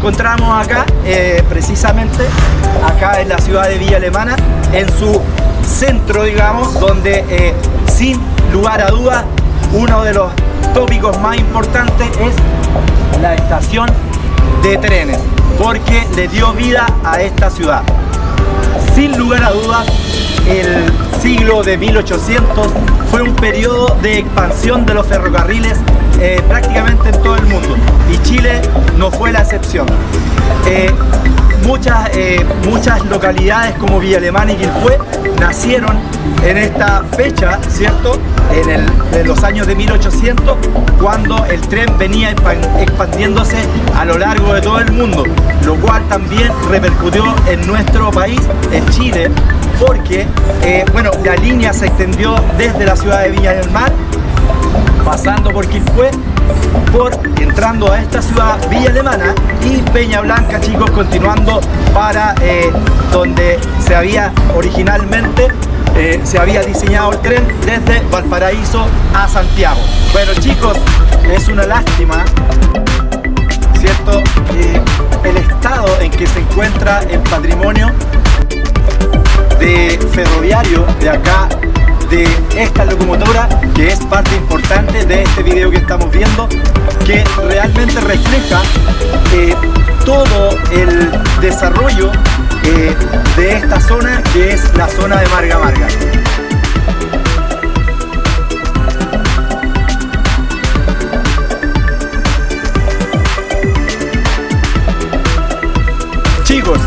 encontramos acá, precisamente acá en la ciudad de Villa Alemana, en su centro, digamos, donde sin lugar a dudas uno de los tópicos más importantes es la estación de trenes, porque le dio vida a esta ciudad. Sin lugar a dudas, el siglo de 1800 fue un periodo de expansión de los ferrocarriles prácticamente en todo el mundo, y Chile no fue la excepción. Muchas localidades como Villa Alemana y Quilpué nacieron en esta fecha, ¿cierto? En los años de 1800, cuando el tren venía expandiéndose a lo largo de todo el mundo, lo cual también repercutió en nuestro país, en Chile, porque bueno, la línea se extendió desde la ciudad de Viña del Mar, pasando por Quilpué, entrando a esta ciudad Villa Alemana, y Peña Blanca, chicos, continuando para donde se había originalmente se había diseñado el tren, desde Valparaíso a Santiago. Bueno, chicos, es una lástima, ¿cierto? El estado en que se encuentra el patrimonio de ferroviario de acá, de esta locomotora, que es parte importante de este video que estamos viendo, que realmente refleja todo el desarrollo de esta zona, que es la zona de Marga Marga. Chicos,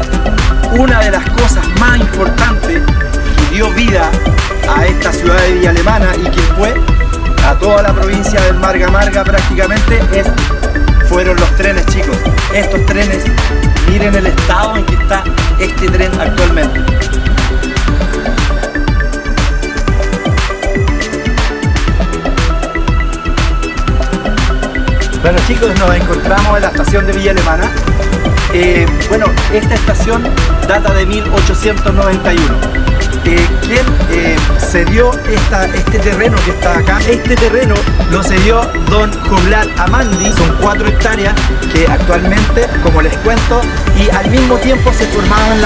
una de las cosas más importantes que dio vida a esta ciudad de Villa Alemana y que fue a toda la provincia del Marga Marga prácticamente fueron los trenes, chicos. Estos trenes, miren el estado en que está este tren actualmente. Bueno, chicos, nos encontramos en la estación de Villa Alemana. Bueno, esta estación data de 1891. ¿Quién cedió este terreno que está acá? Este terreno lo cedió don Joglar Amandi. Son 4 hectáreas que actualmente, como les cuento, y al mismo tiempo se formaban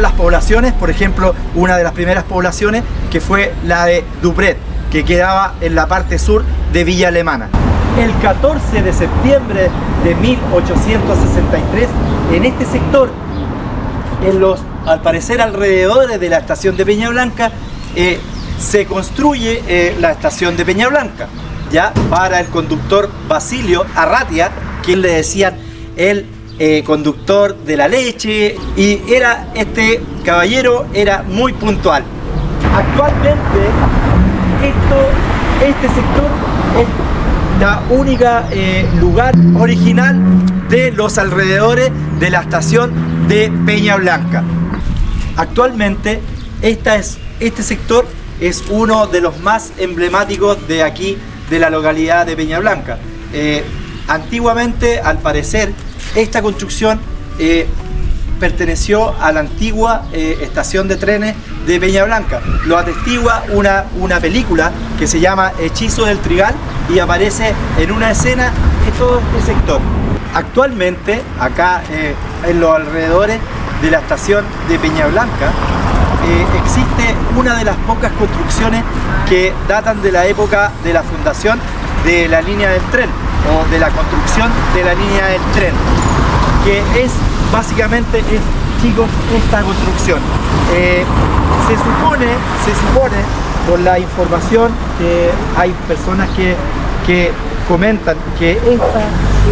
las poblaciones. Por ejemplo, una de las primeras poblaciones, que fue la de Dupret, que quedaba en la parte sur de Villa Alemana. El 14 de septiembre de 1863, en este sector, al parecer alrededores de la estación de Peña Blanca, se construye la estación de Peña Blanca, ya para el conductor Basilio Arratia, quien le decían el conductor de la leche, y este caballero era muy puntual. Actualmente este sector es la única lugar original de los alrededores de la estación de Peña Blanca. Actualmente este sector es uno de los más emblemáticos de aquí, de la localidad de Peña Blanca. Antiguamente, al parecer, esta construcción perteneció a la antigua estación de trenes de Peña Blanca. Lo atestigua una película que se llama Hechizo del Trigal, y aparece en una escena de todo este sector. Actualmente, acá en los alrededores de la estación de Peña Blanca, existe una de las pocas construcciones que datan de la época de la fundación de la línea del tren, o de la construcción de la línea del tren, que es básicamente, chicos, esta construcción. Se supone, por la información, que hay personas que comentan que esta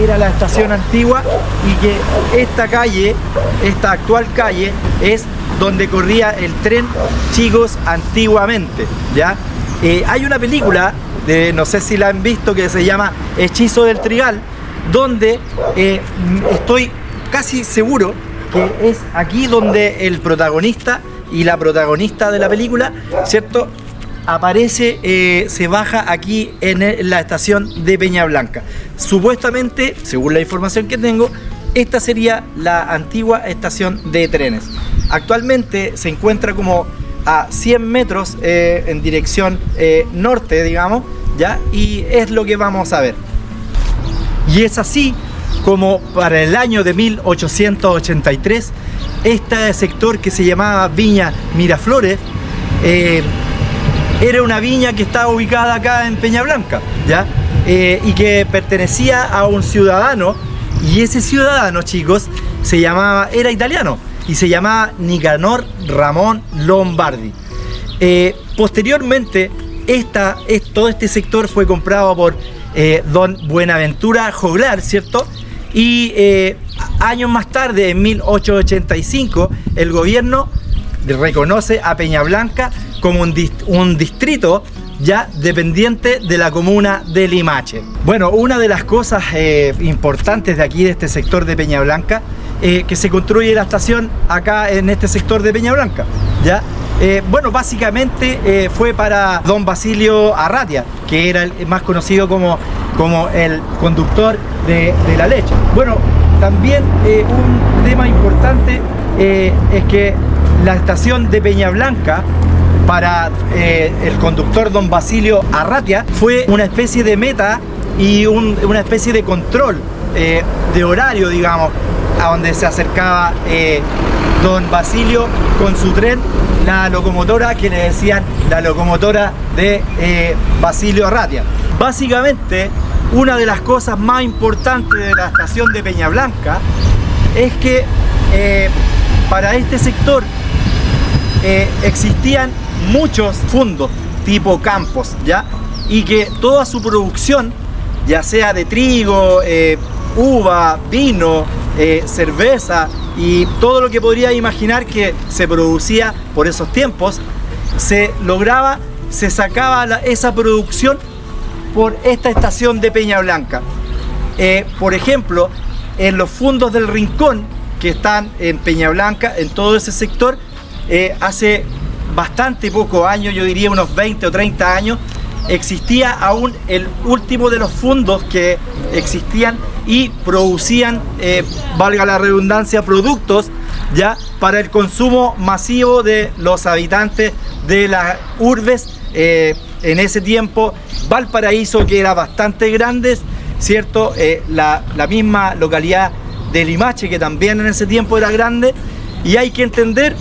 era la estación antigua, y que esta calle, esta actual calle, es donde corría el tren, chicos, antiguamente, ¿ya? Hay una película, no sé si la han visto, que se llama Hechizo del Trigal, donde estoy casi seguro que es aquí donde el protagonista y la protagonista de la película, ¿cierto?, aparece, se baja aquí en la estación de Peña Blanca. Supuestamente, según la información que tengo, esta sería la antigua estación de trenes. Actualmente se encuentra como a 100 metros en dirección norte, digamos, ¿ya? Y es lo que vamos a ver. Y es así como para el año de 1883, este sector que se llamaba Viña Miraflores, era una viña que estaba ubicada acá en Peña Blanca, ¿ya? Y que pertenecía a un ciudadano, y ese ciudadano, chicos, era italiano, y se llamaba Nicanor Ramón Lombardi. Posteriormente, todo este sector fue comprado por don Buenaventura Joglar, ¿cierto? Y años más tarde, en 1885, el gobierno reconoce a Peña Blanca como un distrito ya dependiente de la comuna de Limache. Bueno, una de las cosas importantes de aquí, de este sector de Peña Blanca, que se construye la estación acá en este sector de Peña Blanca, ¿ya? Bueno, básicamente fue para don Basilio Arratia, que era el más conocido como el conductor de la leche. Bueno, también un tema importante es que la estación de Peña Blanca, para el conductor don Basilio Arratia, fue una especie de meta y una especie de control de horario, digamos, a donde se acercaba don Basilio con su tren, la locomotora que le decían la locomotora de Basilio Arratia. Básicamente, una de las cosas más importantes de la estación de Peña Blanca es que para este sector existían muchos fundos tipo campos, ¿ya? Y que toda su producción, ya sea de trigo, uva, vino, cerveza y todo lo que podría imaginar que se producía por esos tiempos, se sacaba esa producción por esta estación de Peña Blanca. Por ejemplo, en los fundos del Rincón, que están en Peña Blanca, en todo ese sector, hace bastante pocos años, yo diría unos 20 o 30 años, existía aún el último de los fundos que existían y producían, valga la redundancia, productos ya para el consumo masivo de los habitantes de las urbes. En ese tiempo, Valparaíso, que era bastante grande, ¿cierto? La misma localidad de Limache, que también en ese tiempo era grande, y hay que entender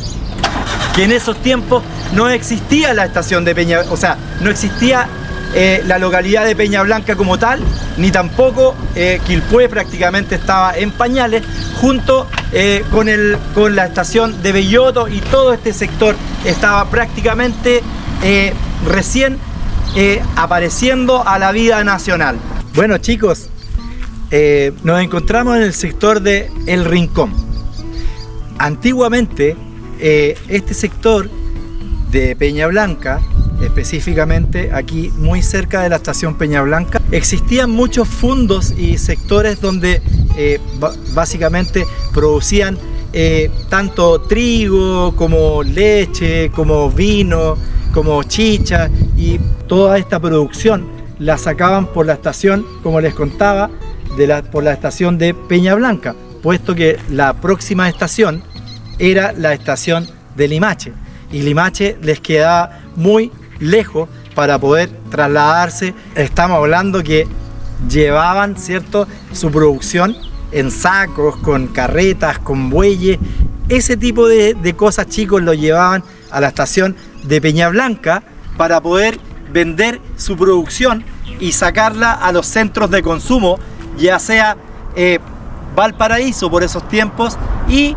que en esos tiempos no existía la estación de Peña, o sea, no existía la localidad de Peña Blanca como tal, ni tampoco Quilpué, prácticamente estaba en pañales, junto con la estación de Belloto, y todo este sector estaba prácticamente recién apareciendo a la vida nacional. Bueno, chicos, nos encontramos en el sector de El Rincón. Antiguamente, este sector de Peña Blanca, específicamente aquí muy cerca de la estación Peña Blanca, existían muchos fundos y sectores donde básicamente producían tanto trigo como leche, como vino, como chicha, y toda esta producción la sacaban por la estación, como les contaba, por la estación de Peña Blanca, puesto que la próxima estación era la estación de Limache, y Limache les quedaba muy lejos para poder trasladarse. Estamos hablando que llevaban, ¿cierto?, su producción en sacos, con carretas, con bueyes, ese tipo de cosas, chicos, lo llevaban a la estación de Peña Blanca para poder vender su producción y sacarla a los centros de consumo, ya sea Valparaíso por esos tiempos y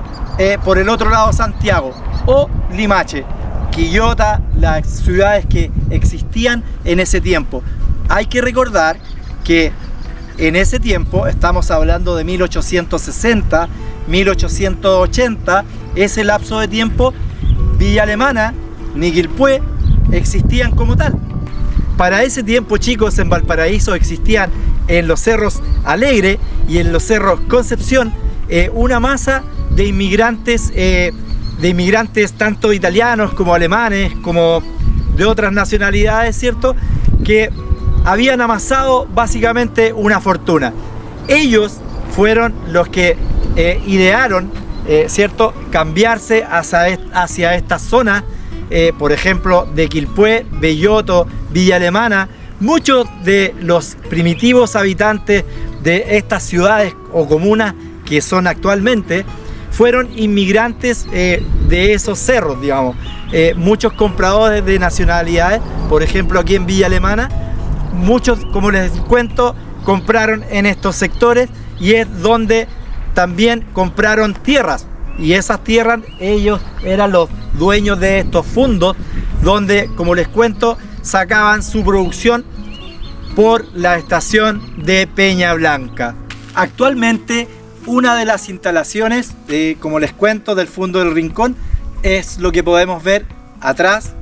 por el otro lado Santiago, o Limache, Quillota, las ciudades que existían en ese tiempo. Hay que recordar que en ese tiempo, estamos hablando de 1860, 1880, ese lapso de tiempo, Villa Alemana ni Quilpué existían como tal. Para ese tiempo, chicos, en Valparaíso existían en los cerros Alegre y en los cerros Concepción una masa de inmigrantes tanto italianos como alemanes, como de otras nacionalidades, ¿cierto?, que habían amasado básicamente una fortuna. Ellos fueron los que idearon, ¿cierto?, cambiarse hacia esta zona, por ejemplo, de Quilpué, Belloto, Villa Alemana. Muchos de los primitivos habitantes de estas ciudades o comunas que son actualmente, fueron inmigrantes de esos cerros, digamos. Muchos compradores de nacionalidades, por ejemplo aquí en Villa Alemana, muchos, como les cuento, compraron en estos sectores y es donde también compraron tierras. Y esas tierras, ellos eran los dueños de estos fundos, donde, como les cuento, sacaban su producción por la estación de Peña Blanca. Actualmente, una de las instalaciones, como les cuento, del Fundo del Rincón, es lo que podemos ver atrás.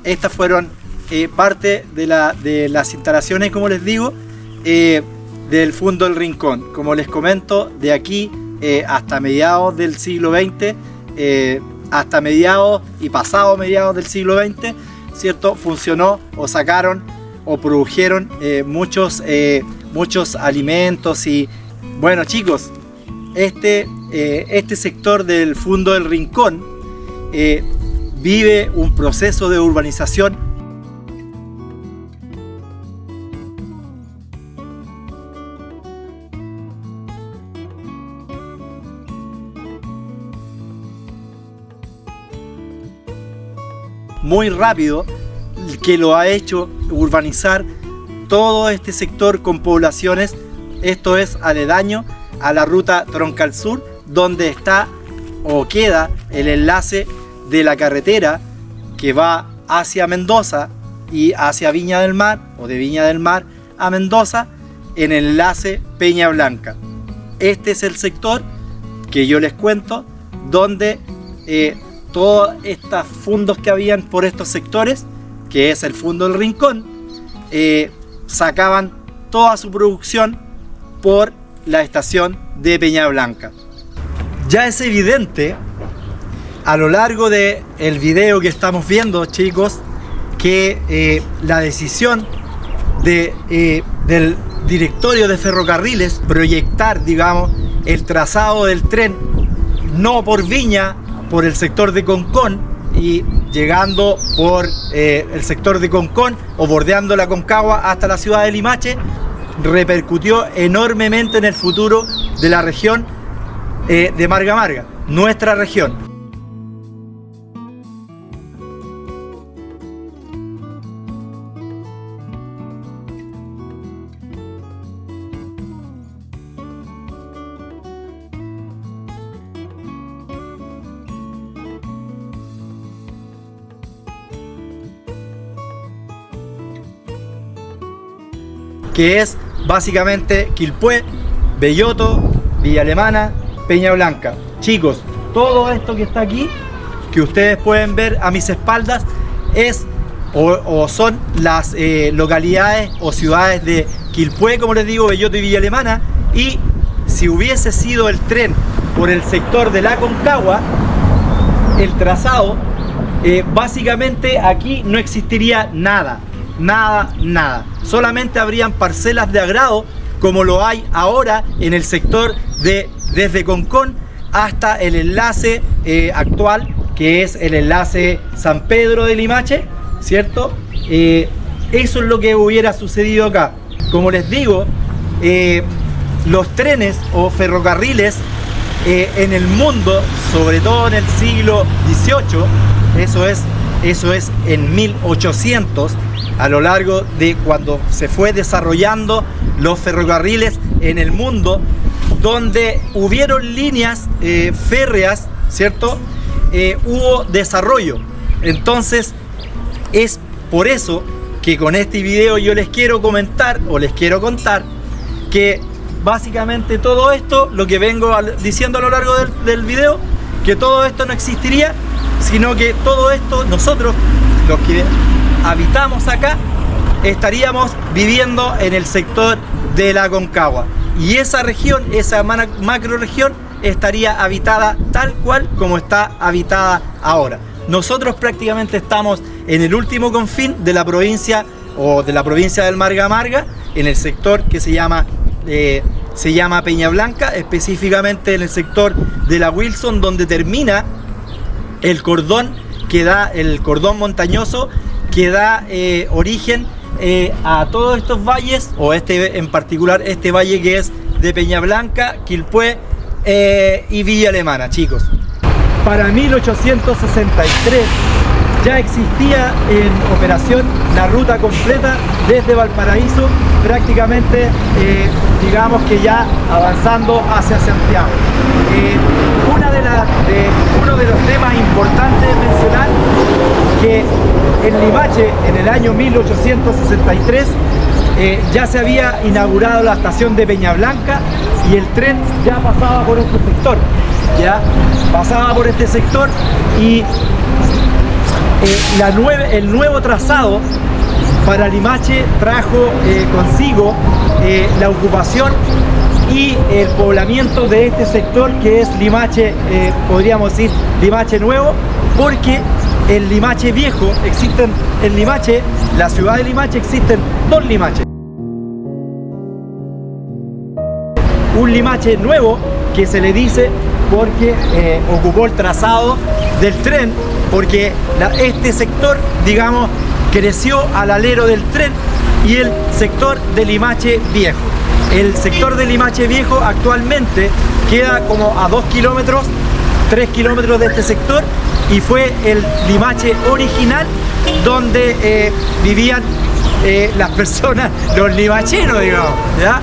Estas fueron parte de las instalaciones, como les digo, del Fundo del Rincón. Como les comento, de aquí hasta mediados del siglo XX, hasta mediados y pasado mediados del siglo XX, ¿cierto? Funcionó o sacaron o produjeron muchos alimentos. Y bueno, chicos, este sector del Fundo del Rincón vive un proceso de urbanización muy rápido, que lo ha hecho urbanizar todo este sector con poblaciones. Esto es aledaño a la ruta Troncal Sur, donde está o queda el enlace de la carretera que va hacia Mendoza y hacia Viña del Mar, o de Viña del Mar a Mendoza, en el enlace Peña Blanca. Este es el sector que yo les cuento, donde todos estos fundos que habían por estos sectores, que es el Fundo del Rincón, sacaban toda su producción por la estación de Peña Blanca. Ya es evidente a lo largo del video que estamos viendo, chicos, que la decisión del directorio de ferrocarriles proyectar, digamos, el trazado del tren no por Viña, por el sector de Concón, y llegando por el sector de Concón o bordeando la Concagua hasta la ciudad de Limache, repercutió enormemente en el futuro de la región de Marga Marga, nuestra región. Que es básicamente Quilpué, Belloto, Villa Alemana, Peña Blanca. Chicos, todo esto que está aquí, que ustedes pueden ver a mis espaldas, es o son las localidades o ciudades de Quilpué, como les digo, Belloto y Villa Alemana. Y si hubiese sido el tren por el sector de la Concagua, el trazado, básicamente aquí no existiría nada. Nada. Solamente habrían parcelas de agrado, como lo hay ahora en el sector desde Concón hasta el enlace actual, que es el enlace San Pedro de Limache, ¿cierto? Eso es lo que hubiera sucedido acá. Como les digo, los trenes o ferrocarriles en el mundo, sobre todo en el siglo XVIII, eso es en 1800, a lo largo de cuando se fue desarrollando los ferrocarriles en el mundo, donde hubieron líneas férreas, ¿cierto? Hubo desarrollo. Entonces es por eso que con este video yo les quiero comentar o les quiero contar que básicamente todo esto, lo que vengo diciendo a lo largo del video, que todo esto no existiría, sino que todo esto nosotros, los que habitamos acá, estaríamos viviendo en el sector de la Concagua, y esa región, esa macro región, estaría habitada tal cual como está habitada ahora. Nosotros prácticamente estamos en el último confín de la provincia o de la provincia del Marga Marga, en el sector que se llama Peña Blanca, específicamente en el sector de la Wilson, donde termina el cordón que da el cordón montañoso que da origen a todos estos valles, o este en particular, este valle que es de Peña Blanca, Quilpué y Villa Alemana, chicos. Para 1863 ya existía en operación la ruta completa desde Valparaíso, prácticamente digamos que ya avanzando hacia Santiago. Uno de los temas importantes de mencionar que en Limache, en el año 1863, ya se había inaugurado la estación de Peña Blanca y el tren ya pasaba por este sector, y el nuevo trazado para Limache trajo consigo la ocupación y el poblamiento de este sector que es Limache, podríamos decir Limache Nuevo, porque en Limache Viejo la ciudad de Limache, existen dos Limaches. Un Limache Nuevo, que se le dice porque ocupó el trazado del tren, porque este sector, digamos, creció al alero del tren, y el sector de Limache Viejo. El sector de Limache Viejo actualmente queda como a 2 kilómetros, 3 kilómetros de este sector, y fue el Limache original donde vivían las personas, los limacheros, digamos, ¿ya?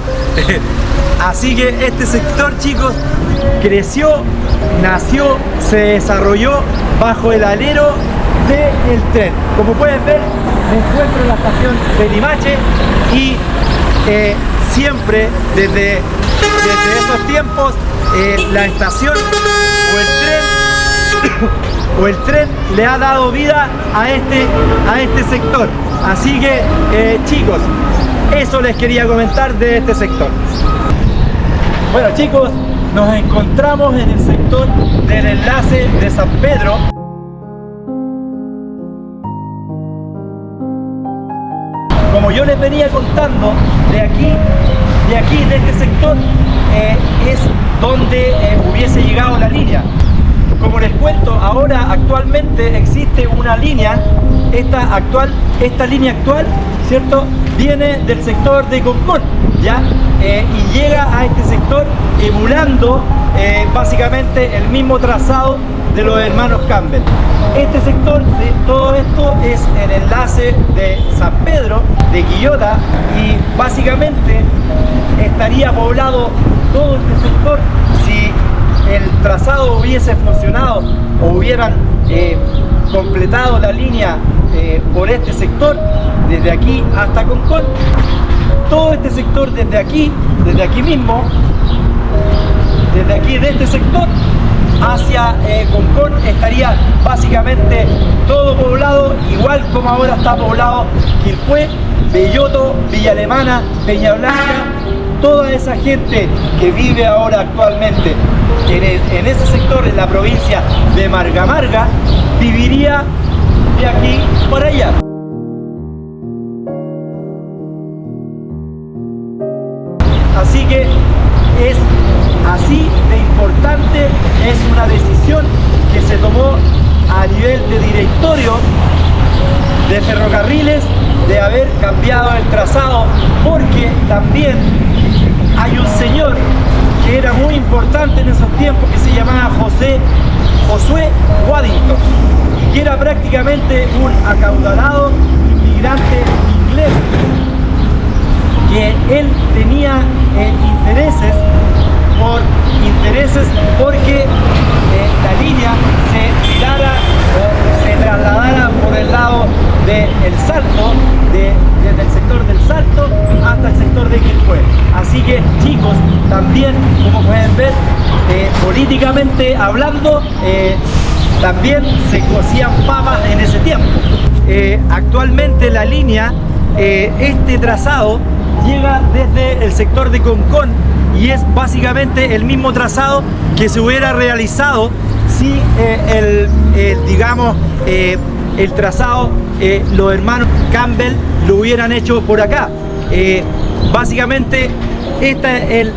Así que este sector, chicos, creció, nació, se desarrolló bajo el alero del tren. Como pueden ver, me encuentro en la estación de Limache y siempre desde esos tiempos la estación o el tren le ha dado vida a este sector. Así que chicos, eso les quería comentar de este sector. Bueno, chicos, nos encontramos en el sector del enlace de San Pedro. Como yo les venía contando, de este sector es donde hubiese llegado la línea. Como les cuento, ahora actualmente existe una línea, esta línea actual, ¿cierto? Viene del sector de Concón, ¿ya? Y llega a este sector emulando básicamente el mismo trazado de los hermanos Campbell. Este sector, todo esto es el enlace de San Pedro, de Quillota, y básicamente estaría poblado todo este sector si el trazado hubiese funcionado o hubieran completado la línea por este sector, desde aquí hasta Concón. Todo este sector desde aquí mismo, desde aquí de este sector hacia Concón, estaría básicamente todo poblado, igual como ahora está poblado Quilpué, Belloto, Villa Alemana, Peña Blanca. Toda esa gente que vive ahora actualmente en ese sector, en la provincia de Marga Marga, viviría de aquí para allá. Así que es así de importante, es una decisión que se tomó a nivel de directorio de Ferrocarriles de haber cambiado el trazado, porque también hay un señor que era muy importante en esos tiempos que se llamaba Josué Waddington, y que era prácticamente un acaudalado inmigrante inglés, que él tenía intereses porque la línea se trasladara por el lado del Salto, desde el sector del Salto hasta el sector de Quilpué. Así que chicos, también como pueden ver, políticamente hablando, también se cocían papas en ese tiempo. Actualmente la línea, este trazado llega desde el sector de Concón y es básicamente el mismo trazado que se hubiera realizado si el trazado los hermanos Campbell lo hubieran hecho por acá. Básicamente esta es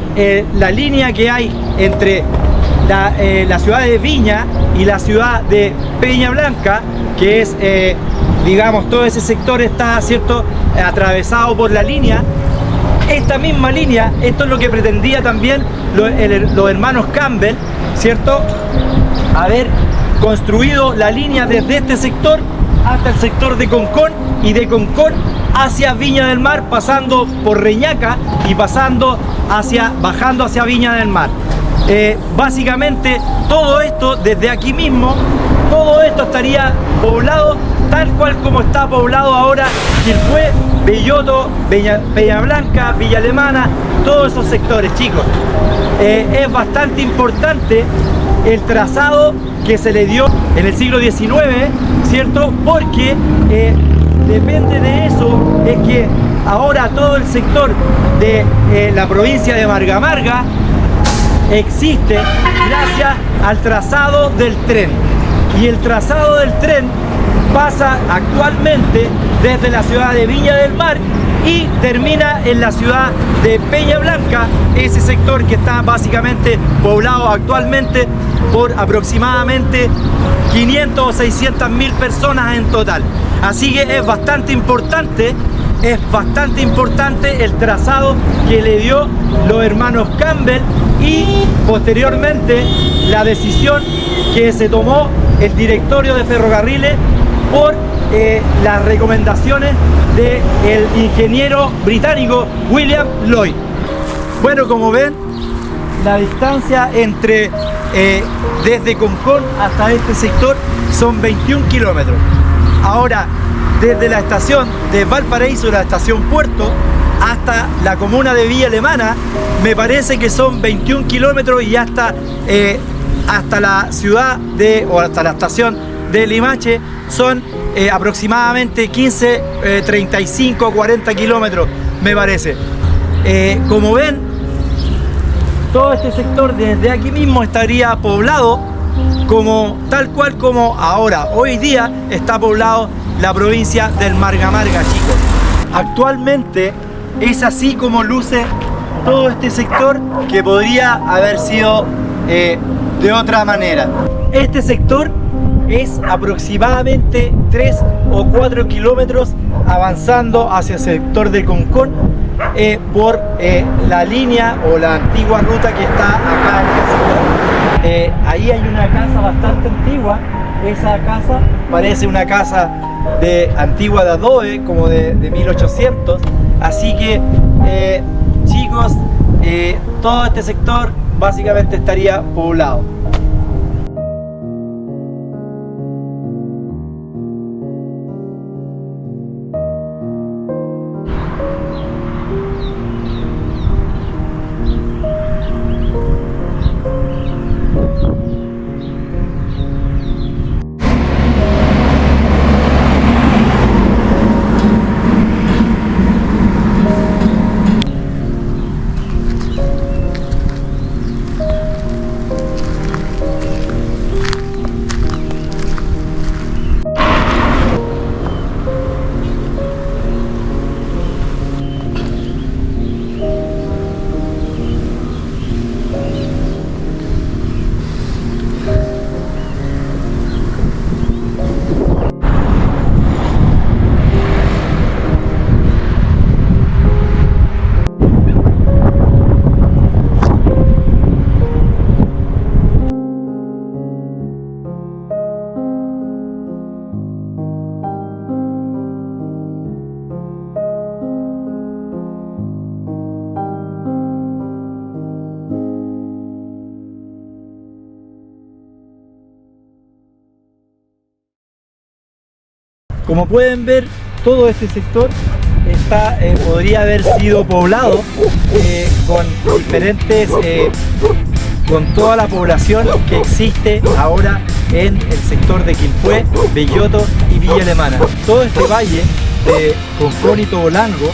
la línea que hay entre la ciudad de Viña y la ciudad de Peña Blanca, que es, digamos, todo ese sector está, ¿cierto?, atravesado por la línea. Esta misma línea, esto es lo que pretendía también los hermanos Campbell, ¿cierto?, haber construido la línea desde este sector hasta el sector de Concón y de Concón hacia Viña del Mar, pasando por Reñaca y bajando hacia Viña del Mar. Básicamente todo esto desde aquí mismo, todo esto estaría poblado tal cual como está poblado ahora Quilpué, Belloto, Peña Blanca, Villa Alemana, todos esos sectores, chicos. Es bastante importante el trazado que se le dio en el siglo XIX, ¿cierto? Porque depende de eso, es que ahora todo el sector de la provincia de Marga Marga existe gracias al trazado del tren. Y el trazado del tren pasa actualmente desde la ciudad de Viña del Mar y termina en la ciudad de Peña Blanca, ese sector que está básicamente poblado actualmente por aproximadamente 500 o 600 mil personas en total. Así que es bastante importante el trazado que le dio los hermanos Campbell y posteriormente la decisión que se tomó el directorio de ferrocarriles por las recomendaciones del ingeniero británico William Lloyd. Bueno, como ven, la distancia entre desde Concón hasta este sector son 21 kilómetros. Ahora, desde la estación de Valparaíso, la estación Puerto, hasta la comuna de Villa Alemana, me parece que son 21 kilómetros y hasta la ciudad o hasta la estación de Limache son aproximadamente 15, 35, 40 kilómetros, me parece. Como ven, todo este sector desde aquí mismo estaría poblado tal cual como ahora, hoy día está poblado la provincia del Marga Marga, chicos. Actualmente es así como luce todo este sector, que podría haber sido de otra manera. Este sector es aproximadamente 3 o 4 kilómetros avanzando hacia el sector de Concón por la línea o la antigua ruta que está acá en este sector. Ahí hay una casa bastante antigua. Esa casa parece una casa antigua de adobe, como de 1800. Así que chicos, todo este sector básicamente estaría poblado. Como pueden ver, todo este sector podría haber sido poblado con diferentes, con toda la población que existe ahora en el sector de Quilpué, Belloto y Villa Alemana. Todo este valle de Concón y Tobolango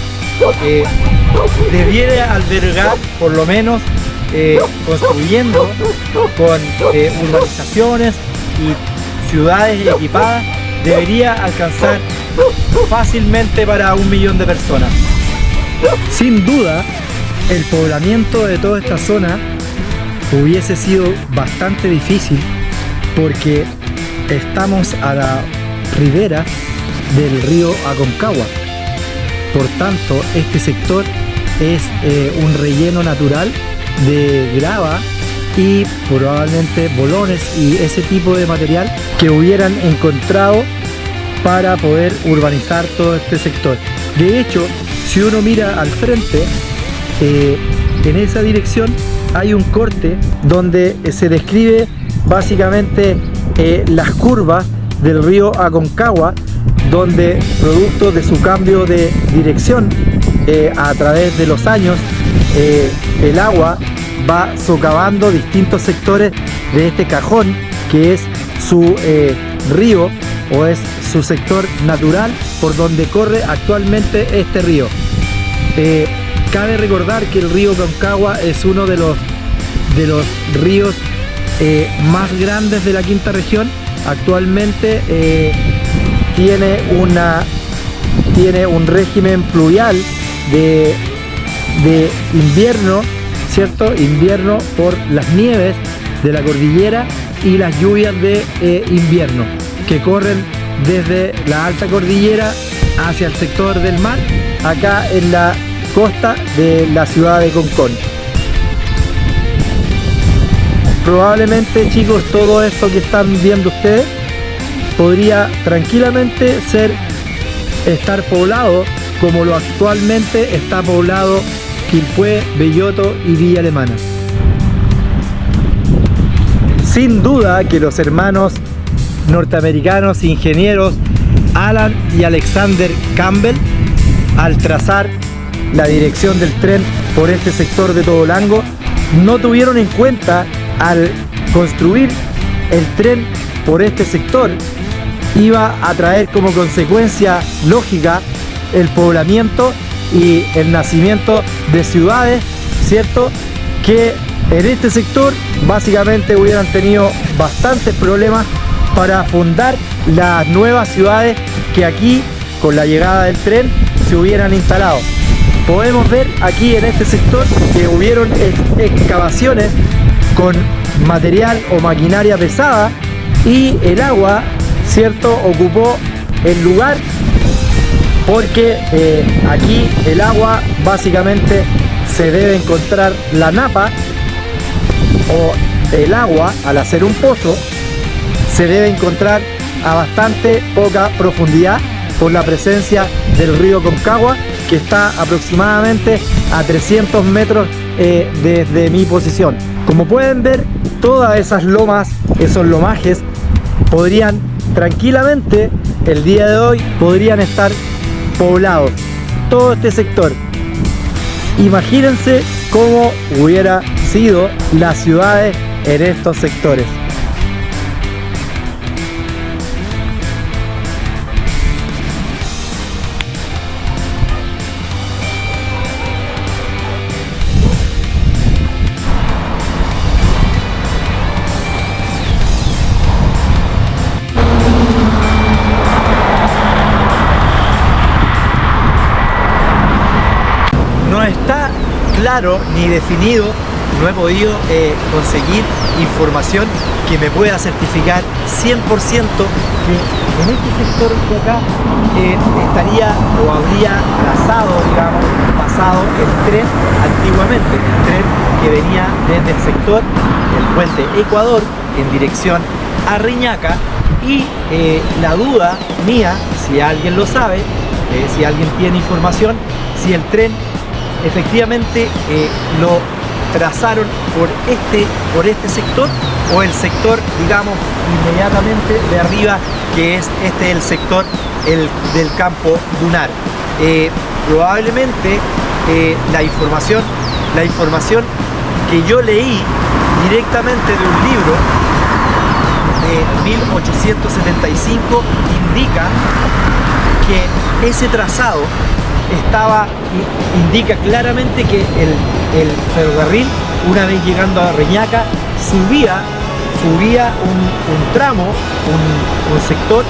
debiera albergar, por lo menos construyendo con urbanizaciones y ciudades equipadas, debería alcanzar fácilmente para 1 millón de personas. Sin duda, el poblamiento de toda esta zona hubiese sido bastante difícil porque estamos a la ribera del río Aconcagua. Por tanto, este sector es un relleno natural de grava y probablemente bolones y ese tipo de material que hubieran encontrado para poder urbanizar todo este sector. De hecho, si uno mira al frente, en esa dirección hay un corte donde se describe básicamente las curvas del río Aconcagua, donde producto de su cambio de dirección a través de los años, el agua va socavando distintos sectores de este cajón que es su río o es su sector natural por donde corre actualmente este río. Cabe recordar que el río Aconcagua es uno de los ríos más grandes de la quinta región. Actualmente tiene un régimen pluvial de invierno, ¿cierto? Invierno por las nieves de la cordillera y las lluvias de invierno que corren desde la alta cordillera hacia el sector del mar, acá en la costa de la ciudad de Concón. Probablemente, chicos, todo esto que están viendo ustedes podría tranquilamente estar poblado como lo actualmente está poblado Quilpué, Belloto y Villa Alemana. Sin duda que los hermanos norteamericanos ingenieros Alan y Alexander Campbell, al trazar la dirección del tren por este sector de Todolango, no tuvieron en cuenta al construir el tren por este sector iba a traer como consecuencia lógica el poblamiento y el nacimiento de ciudades, ¿cierto? Que en este sector básicamente hubieran tenido bastantes problemas para fundar las nuevas ciudades que aquí con la llegada del tren se hubieran instalado. Podemos ver aquí en este sector que hubieron excavaciones con material o maquinaria pesada y el agua, ¿cierto?, ocupó el lugar porque aquí el agua básicamente se debe encontrar la napa o el agua al hacer un pozo se debe encontrar a bastante poca profundidad por la presencia del río Aconcagua, que está aproximadamente a 300 metros desde mi posición. Como pueden ver, todas esas lomas, esos lomajes podrían tranquilamente el día de hoy podrían estar poblados, todo este sector. Imagínense cómo hubiera sido las ciudades en estos sectores. No está claro ni definido, no he podido conseguir información que me pueda certificar 100% que en este sector de acá estaría o habría trazado, digamos, pasado el tren antiguamente, el tren que venía desde el sector del puente Ecuador en dirección a Reñaca. Y la duda mía, si alguien lo sabe, si alguien tiene información, si el tren efectivamente lo trazaron por este sector o el sector, digamos, inmediatamente de arriba, que es el sector del campo dunar. Probablemente la información que yo leí directamente de un libro de 1875 indica que ese trazado indica claramente que el ferrocarril, una vez llegando a Reñaca, subía un tramo, un sector,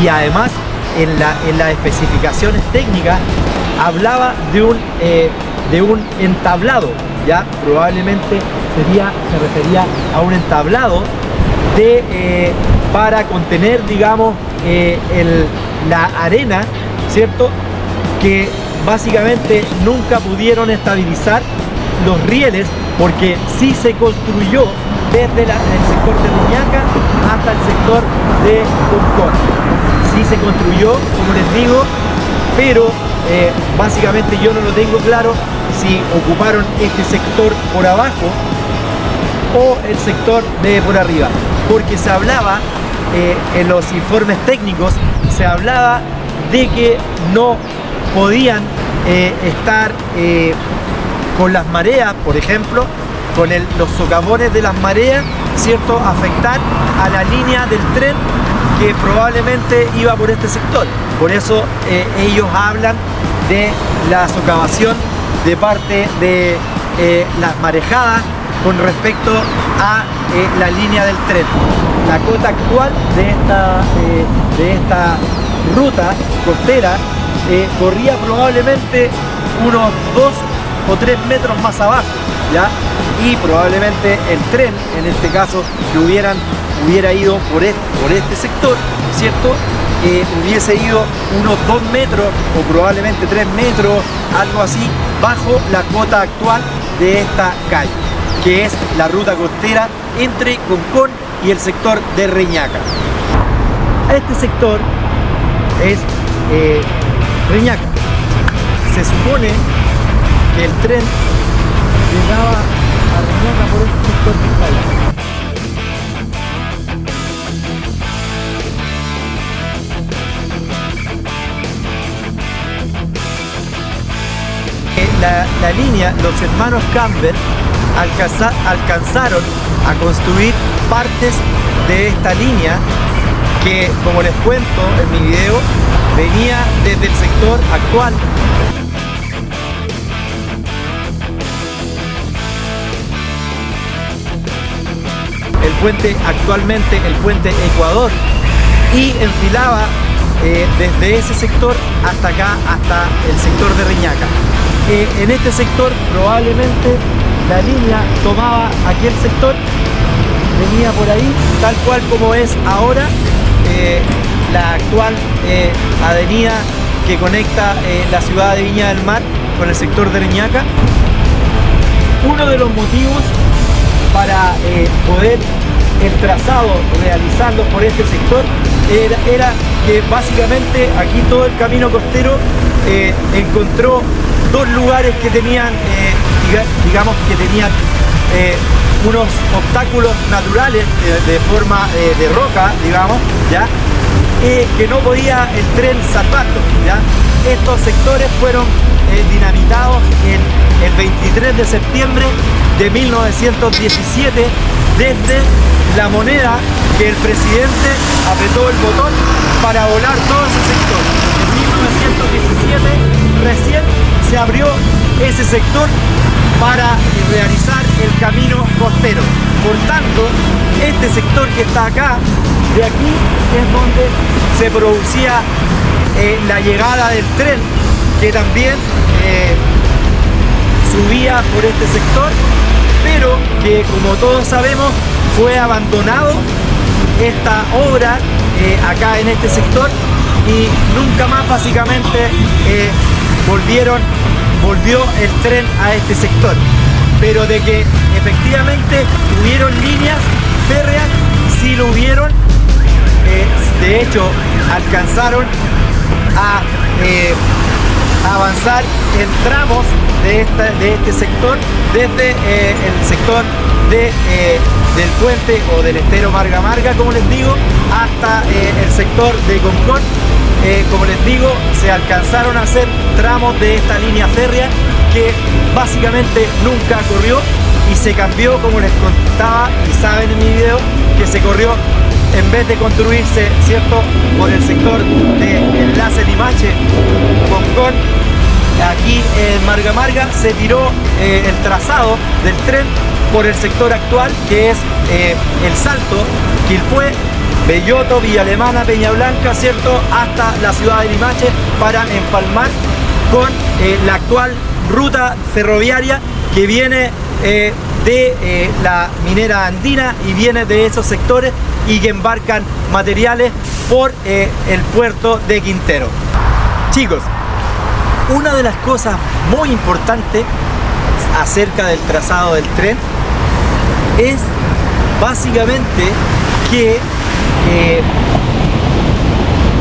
y además en las especificaciones técnicas hablaba de un entablado, ya probablemente se refería a un entablado para contener, digamos, la arena, ¿cierto? Que básicamente nunca pudieron estabilizar los rieles, porque sí se construyó desde el sector de Reñaca hasta el sector de Concón. Sí se construyó, como les digo, pero básicamente yo no lo tengo claro si ocuparon este sector por abajo o el sector de por arriba, porque se hablaba en los informes técnicos, se hablaba de que no podían estar con las mareas, por ejemplo, con los socavones de las mareas, ¿cierto?, afectar a la línea del tren que probablemente iba por este sector. Por eso ellos hablan de la socavación de parte de las marejadas con respecto a la línea del tren. La cota actual de esta ruta costera corría probablemente unos 2 o 3 metros más abajo, ¿ya? Y probablemente el tren, en este caso, que hubiera ido por este sector, ¿cierto? Hubiese ido unos 2 metros o probablemente 3 metros, algo así, bajo la cota actual de esta calle, que es la ruta costera entre Concón y el sector de Reñaca. Este sector es Reñaca. Se supone que el tren llegaba a Reñaca por este sector que está ahí. La línea, los hermanos Campbell alcanzaron a construir partes de esta línea que, como les cuento en mi video, venía desde el sector actual. El puente actualmente, el puente Ecuador, y enfilaba desde ese sector hasta acá, hasta el sector de Reñaca. En este sector probablemente la línea tomaba aquel sector, venía por ahí, tal cual como es ahora la actual avenida que conecta la ciudad de Viña del Mar con el sector de Reñaca. Uno de los motivos para poder el trazado realizarlo por este sector era que básicamente aquí todo el camino costero encontró 2 lugares que tenían, digamos que tenían unos obstáculos naturales de forma de roca, digamos, ¿ya? Que no podía el tren salvarlos, ¿ya? Estos sectores fueron dinamitados el 23 de septiembre de 1917 desde La Moneda, que el presidente apretó el botón para volar todo ese sector. En 1917 recién se abrió ese sector para realizar el camino costero. Por tanto, este sector que está acá, de aquí, es donde se producía la llegada del tren, que también subía por este sector, pero que, como todos sabemos, fue abandonado esta obra acá en este sector y nunca más básicamente volvió el tren a este sector. Pero de que efectivamente hubieron líneas férreas, sí lo hubieron. De hecho, alcanzaron a avanzar en tramos de este sector, desde el sector del puente o del estero Marga Marga, como les digo, hasta el sector de Concón. Como les digo, se alcanzaron a hacer tramos de esta línea férrea que básicamente nunca corrió y se cambió, como les contaba y saben en mi video, que se corrió, en vez de construirse, ¿cierto?, por el sector de enlace Limache Concón, aquí en Marga Marga se tiró el trazado del tren por el sector actual, que es El Salto, Quilpué, Belloto, Villa Alemana, Peña Blanca, ¿cierto?, hasta la ciudad de Limache, para empalmar con la actual ruta ferroviaria que viene de la minera andina y viene de esos sectores y que embarcan materiales por el puerto de Quintero. Chicos, una de las cosas muy importantes acerca del trazado del tren es básicamente que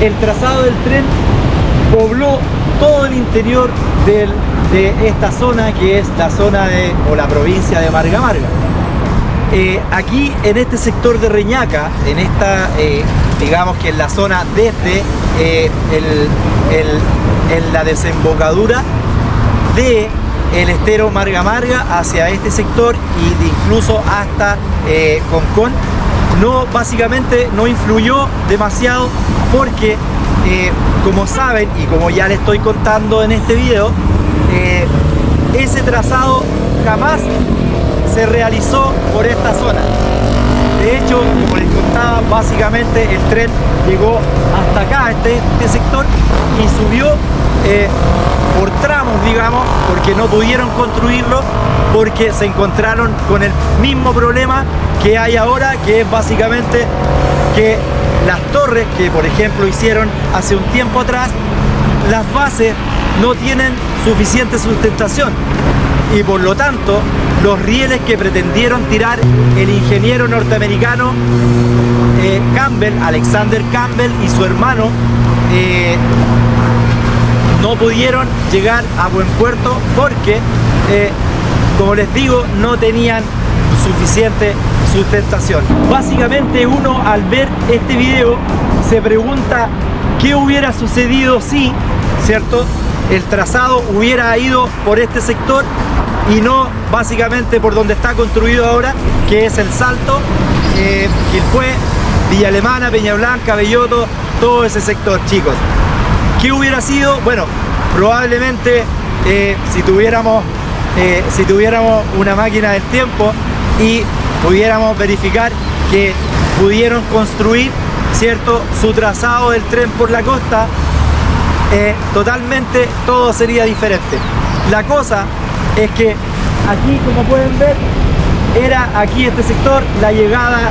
el trazado del tren pobló todo el interior de esta zona, que es la zona o la provincia de Marga Marga. Aquí en este sector de Reñaca, en esta, digamos que en la zona desde en la desembocadura de el estero Marga Marga hacia este sector y incluso hasta Concón, básicamente no influyó demasiado porque como saben y como ya les estoy contando en este video, ese trazado jamás se realizó por esta zona. De hecho, como les contaba, básicamente el tren llegó hasta acá, este sector, y subió por tramos, digamos, porque no pudieron construirlo, porque se encontraron con el mismo problema que hay ahora, que es básicamente que las torres que por ejemplo hicieron hace un tiempo atrás, las bases no tienen suficiente sustentación y por lo tanto los rieles que pretendieron tirar el ingeniero norteamericano Alexander Campbell y su hermano no pudieron llegar a buen puerto porque como les digo, no tenían suficiente sustentación. Básicamente uno al ver este video se pregunta qué hubiera sucedido si, ¿cierto?, el trazado hubiera ido por este sector y no básicamente por donde está construido ahora, que es el Salto, Quilpué, Villa Alemana, Peña Blanca, Belloto, todo ese sector, chicos. ¿Qué hubiera sido? Bueno, probablemente si tuviéramos una máquina del tiempo y pudiéramos verificar que pudieron construir, ¿cierto?, su trazado del tren por la costa, totalmente todo sería diferente. La cosa es que aquí, como pueden ver, era aquí este sector la llegada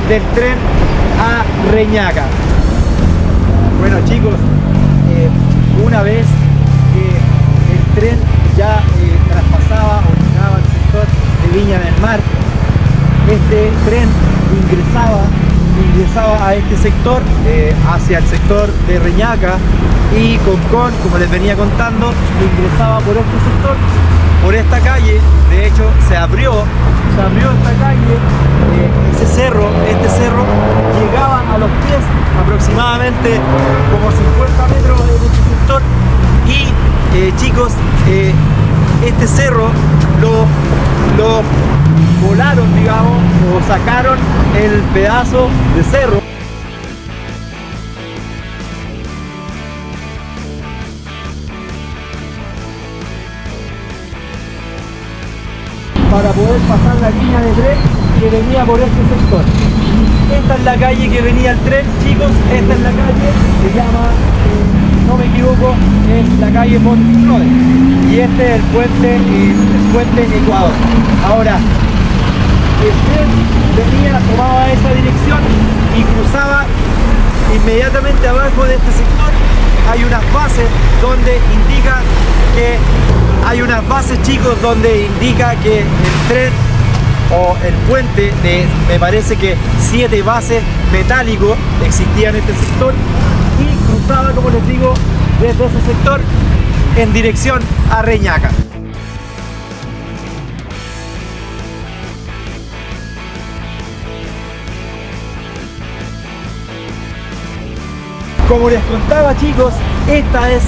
del tren a Reñaca. Bueno, chicos, una vez que el tren ya traspasaba o llegaba al sector de Viña del Mar, este tren ingresaba a este sector, hacia el sector de Reñaca y Concón, como les venía contando, ingresaba por este sector, por esta calle. De hecho se abrió esta calle, este cerro llegaba a los pies aproximadamente como 50 metros en este sector y chicos, este cerro lo volaron, digamos, o sacaron el pedazo de cerro para poder pasar la línea de tren que venía por este sector. Esta es la calle que venía el tren, chicos, esta es la calle, se llama, no me equivoco, es la calle Montrode y este es el puente Ecuador. Ahora, el tren tomaba esa dirección y cruzaba inmediatamente abajo de este sector. Hay unas bases donde indica que chicos, donde indica que el tren o el puente de, me parece que 7 bases metálicos existían en este sector y cruzaba, como les digo, desde ese sector en dirección a Reñaca. Como les contaba, chicos, esta es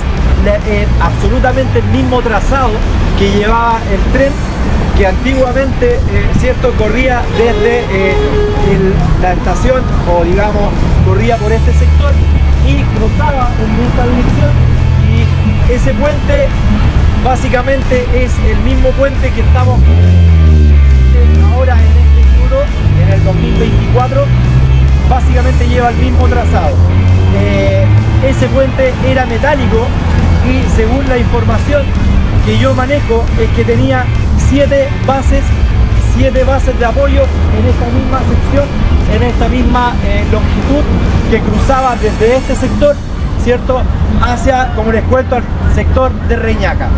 absolutamente el mismo trazado que llevaba el tren, que antiguamente, cierto, corría desde la estación, o digamos, corría por este sector y cruzaba en esta dirección, y ese puente básicamente es el mismo puente que estamos ahora en este futuro, en el 2024, básicamente lleva el mismo trazado. Ese puente era metálico y según la información que yo manejo es que tenía 7 bases de apoyo en esta misma sección, en esta misma longitud, que cruzaba desde este sector, ¿cierto?, hacia, como les cuento, al sector de Reñaca.